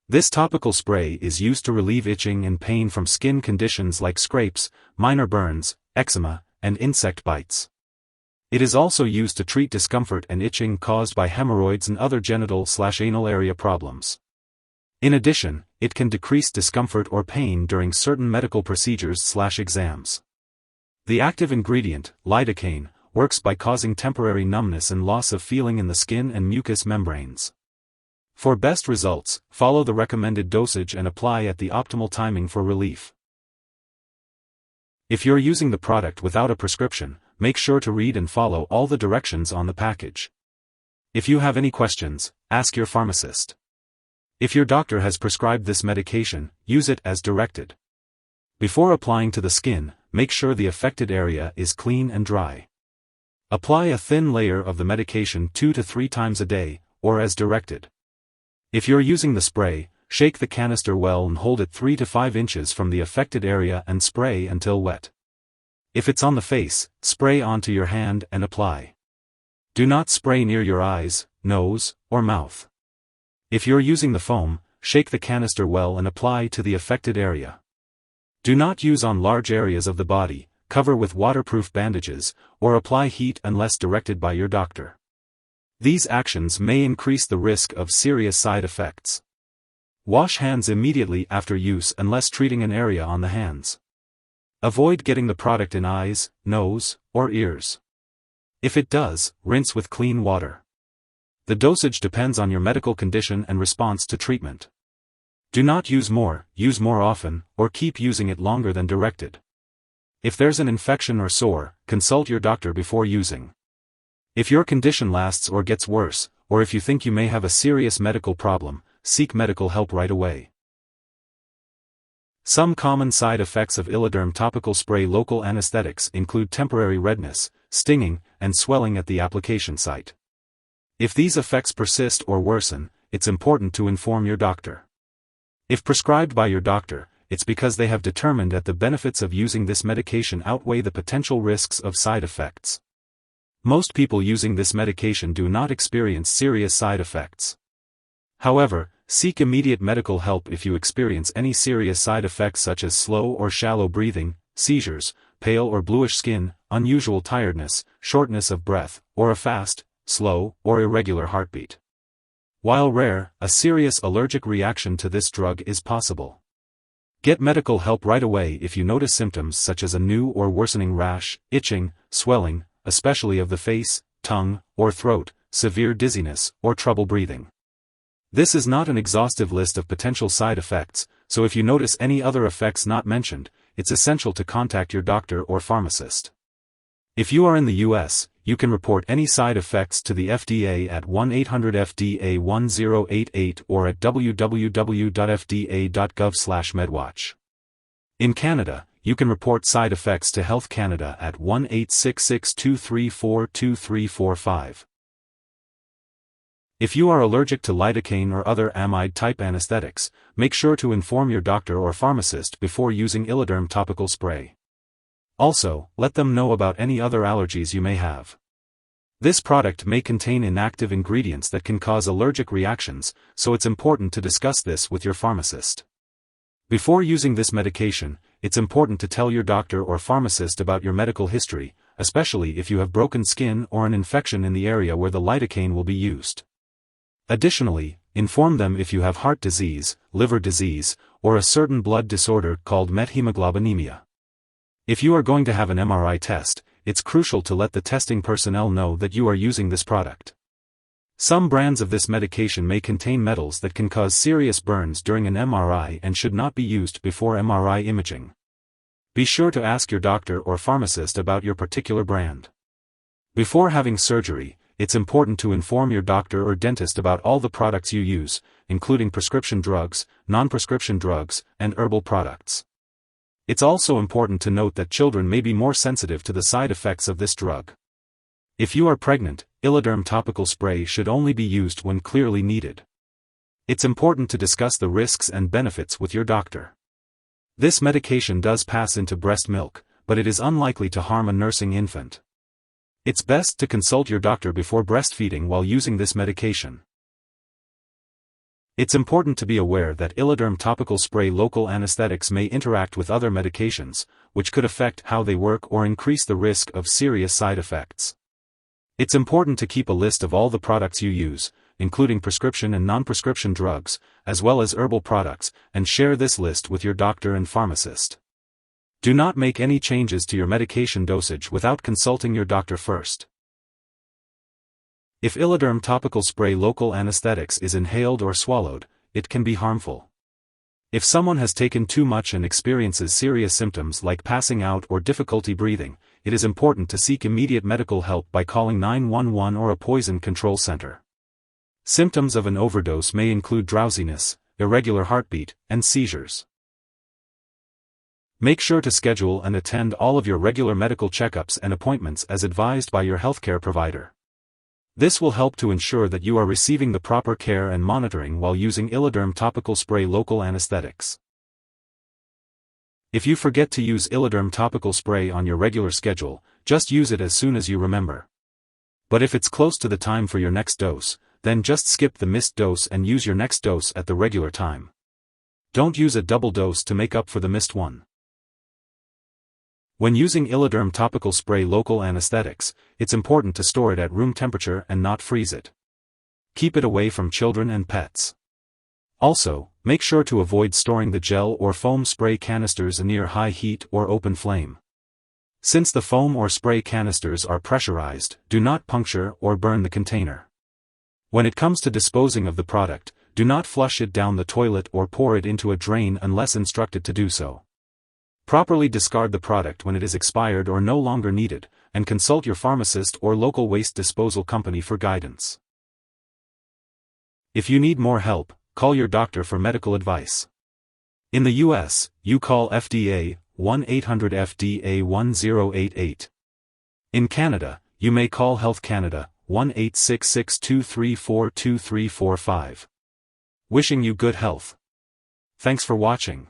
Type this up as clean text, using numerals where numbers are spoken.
This topical spray is used to relieve itching and pain from skin conditions like scrapes, minor burns, eczema, and insect bites. It is also used to treat discomfort and itching caused by hemorrhoids and other genital/anal area problems. In addition, it can decrease discomfort or pain during certain medical procedures/exams. The active ingredient, lidocaine, works by causing temporary numbness and loss of feeling in the skin and mucous membranes. For best results, follow the recommended dosage and apply at the optimal timing for relief. If you're using the product without a prescription, make sure to read and follow all the directions on the package. If you have any questions, ask your pharmacist. If your doctor has prescribed this medication, use it as directed. Before applying to the skin, make sure the affected area is clean and dry. Apply a thin layer of the medication 2 to 3 times a day, or as directed. If you're using the spray, shake the canister well and hold it 3 to 5 inches from the affected area and spray until wet. If it's on the face, spray onto your hand and apply. Do not spray near your eyes, nose, or mouth. If you're using the foam, shake the canister well and apply to the affected area. Do not use on large areas of the body, cover with waterproof bandages, or apply heat unless directed by your doctor. These actions may increase the risk of serious side effects. Wash hands immediately after use unless treating an area on the hands. Avoid getting the product in eyes, nose, or ears. If it does, rinse with clean water. The dosage depends on your medical condition and response to treatment. Do not use more often, or keep using it longer than directed. If there's an infection or sore, consult your doctor before using. If your condition lasts or gets worse, or if you think you may have a serious medical problem, seek medical help right away. Some common side effects of Iliderm topical spray local anesthetics include temporary redness, stinging, and swelling at the application site. If these effects persist or worsen, it's important to inform your doctor. If prescribed by your doctor, it's because they have determined that the benefits of using this medication outweigh the potential risks of side effects. Most people using this medication do not experience serious side effects. However, seek immediate medical help if you experience any serious side effects such as slow or shallow breathing, seizures, pale or bluish skin, unusual tiredness, shortness of breath, or a fast, slow, or irregular heartbeat. While rare, a serious allergic reaction to this drug is possible. Get medical help right away if you notice symptoms such as a new or worsening rash, itching, swelling, especially of the face, tongue, or throat, severe dizziness, or trouble breathing. This is not an exhaustive list of potential side effects, so if you notice any other effects not mentioned, it's essential to contact your doctor or pharmacist. If you are in the US, you can report any side effects to the FDA at 1-800-FDA-1088 or at www.fda.gov/medwatch. In Canada, you can report side effects to Health Canada at 1-866-234-2345. If you are allergic to lidocaine or other amide-type anesthetics, make sure to inform your doctor or pharmacist before using Iliderm topical spray. Also, let them know about any other allergies you may have. This product may contain inactive ingredients that can cause allergic reactions, so it's important to discuss this with your pharmacist. Before using this medication, it's important to tell your doctor or pharmacist about your medical history, especially if you have broken skin or an infection in the area where the lidocaine will be used. Additionally, inform them if you have heart disease, liver disease, or a certain blood disorder called methemoglobinemia. If you are going to have an MRI test, it's crucial to let the testing personnel know that you are using this product. Some brands of this medication may contain metals that can cause serious burns during an MRI and should not be used before MRI imaging. Be sure to ask your doctor or pharmacist about your particular brand. Before having surgery, it's important to inform your doctor or dentist about all the products you use, including prescription drugs, non-prescription drugs, and herbal products. It's also important to note that children may be more sensitive to the side effects of this drug. If you are pregnant, Iliderm topical spray should only be used when clearly needed. It's important to discuss the risks and benefits with your doctor. This medication does pass into breast milk, but it is unlikely to harm a nursing infant. It's best to consult your doctor before breastfeeding while using this medication. It's important to be aware that Iliderm topical spray local anesthetics may interact with other medications, which could affect how they work or increase the risk of serious side effects. It's important to keep a list of all the products you use, including prescription and non-prescription drugs, as well as herbal products, and share this list with your doctor and pharmacist. Do not make any changes to your medication dosage without consulting your doctor first. If Iliderm topical spray local anesthetics is inhaled or swallowed, it can be harmful. If someone has taken too much and experiences serious symptoms like passing out or difficulty breathing, it is important to seek immediate medical help by calling 911 or a poison control center. Symptoms of an overdose may include drowsiness, irregular heartbeat, and seizures. Make sure to schedule and attend all of your regular medical checkups and appointments as advised by your healthcare provider. This will help to ensure that you are receiving the proper care and monitoring while using Iliderm topical spray local anesthetics. If you forget to use Iliderm topical spray on your regular schedule, just use it as soon as you remember. But if it's close to the time for your next dose, then just skip the missed dose and use your next dose at the regular time. Don't use a double dose to make up for the missed one. When using Iliderm topical spray local anesthetics, it's important to store it at room temperature and not freeze it. Keep it away from children and pets. Also, make sure to avoid storing the gel or foam spray canisters near high heat or open flame. Since the foam or spray canisters are pressurized, do not puncture or burn the container. When it comes to disposing of the product, do not flush it down the toilet or pour it into a drain unless instructed to do so. Properly discard the product when it is expired or no longer needed, and consult your pharmacist or local waste disposal company for guidance. If you need more help, call your doctor for medical advice. In the US, you call FDA 1-800-FDA-1088. In Canada, you may call Health Canada 1-866-234-2345. Wishing you good health. Thanks for watching.